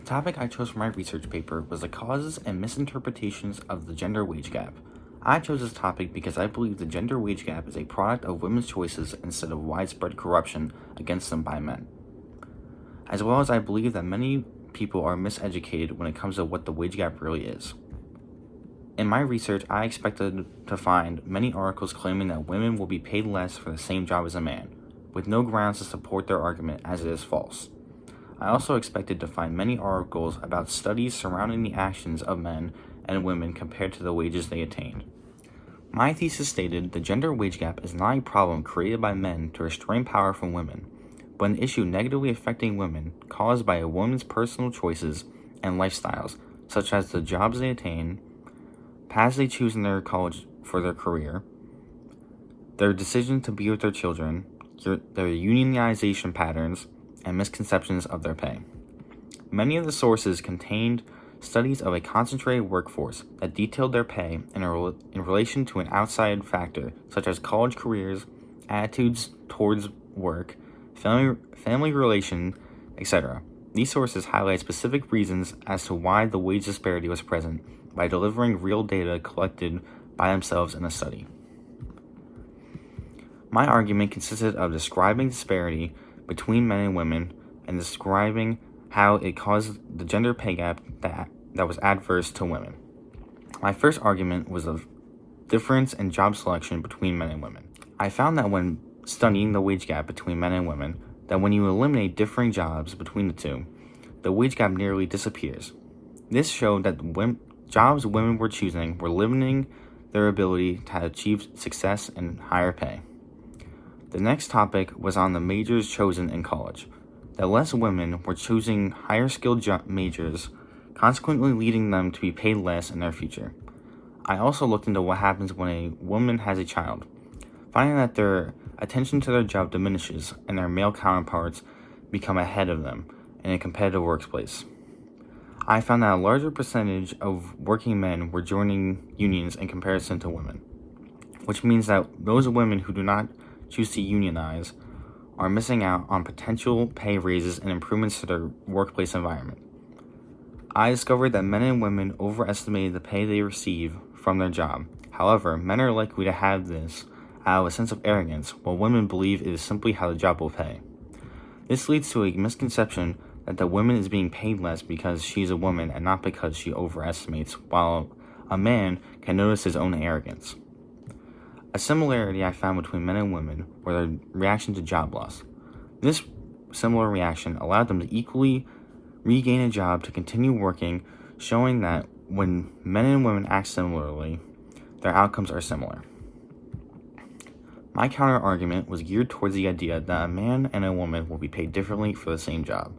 topic I chose for my research paper was the causes and misinterpretations of the gender wage gap. I chose this topic because I believe the gender wage gap is a product of women's choices instead of widespread corruption against them by men. As well as I believe that many people are miseducated when it comes to what the wage gap really is. In my research, I expected to find many articles claiming that women will be paid less for the same job as a man, with no grounds to support their argument as it is false. I also expected to find many articles about studies surrounding the actions of men and women compared to the wages they attained. My thesis stated the gender wage gap is not a problem created by men to restrain power from women, but an issue negatively affecting women caused by a woman's personal choices and lifestyles, such as the jobs they attain, paths they choose in their college for their career, their decision to be with their children, their unionization patterns, and misconceptions of their pay. Many of the sources contained studies of a concentrated workforce that detailed their pay in relation to an outside factor such as college careers, attitudes towards work, family relation, etc. These sources highlight specific reasons as to why the wage disparity was present by delivering real data collected by themselves in a study. My argument consisted of describing disparity between men and women and describing how it caused the gender pay gap that was adverse to women. My first argument was the difference in job selection between men and women. I found that when studying the wage gap between men and women, that when you eliminate differing jobs between the two, the wage gap nearly disappears. This showed that jobs women were choosing were limiting their ability to achieve success and higher pay. The next topic was on the majors chosen in college, that less women were choosing higher skilled majors, consequently leading them to be paid less in their future. I also looked into what happens when a woman has a child, finding that their attention to their job diminishes and their male counterparts become ahead of them in a competitive workplace. I found that a larger percentage of working men were joining unions in comparison to women, which means that those women who do not choose to unionize are missing out on potential pay raises and improvements to their workplace environment. I discovered that men and women overestimated the pay they receive from their job. However, men are likely to have this out of a sense of arrogance, while women believe it is simply how the job will pay. This leads to a misconception that the woman is being paid less because she's a woman and not because she overestimates, while a man can notice his own arrogance. A similarity I found between men and women were their reaction to job loss. This similar reaction allowed them to equally regain a job to continue working, showing that when men and women act similarly, their outcomes are similar. My counter-argument was geared towards the idea that a man and a woman will be paid differently for the same job.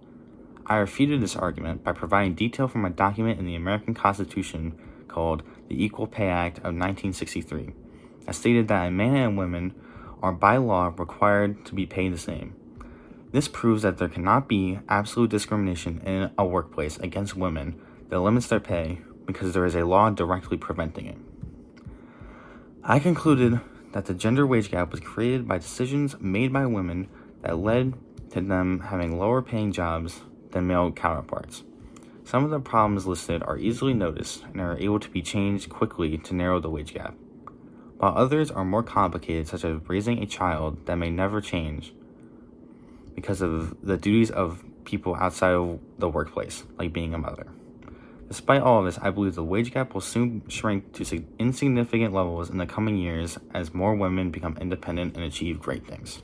I refuted this argument by providing detail from a document in the American Constitution called the Equal Pay Act of 1963. I stated that a man and women are by law required to be paid the same. This proves that there cannot be absolute discrimination in a workplace against women that limits their pay because there is a law directly preventing it. I concluded that the gender wage gap was created by decisions made by women that led to them having lower paying jobs than male counterparts. Some of the problems listed are easily noticed and are able to be changed quickly to narrow the wage gap, while others are more complicated, such as raising a child that may never change because of the duties of people outside of the workplace, like being a mother. Despite all of this, I believe the wage gap will soon shrink to insignificant levels in the coming years as more women become independent and achieve great things.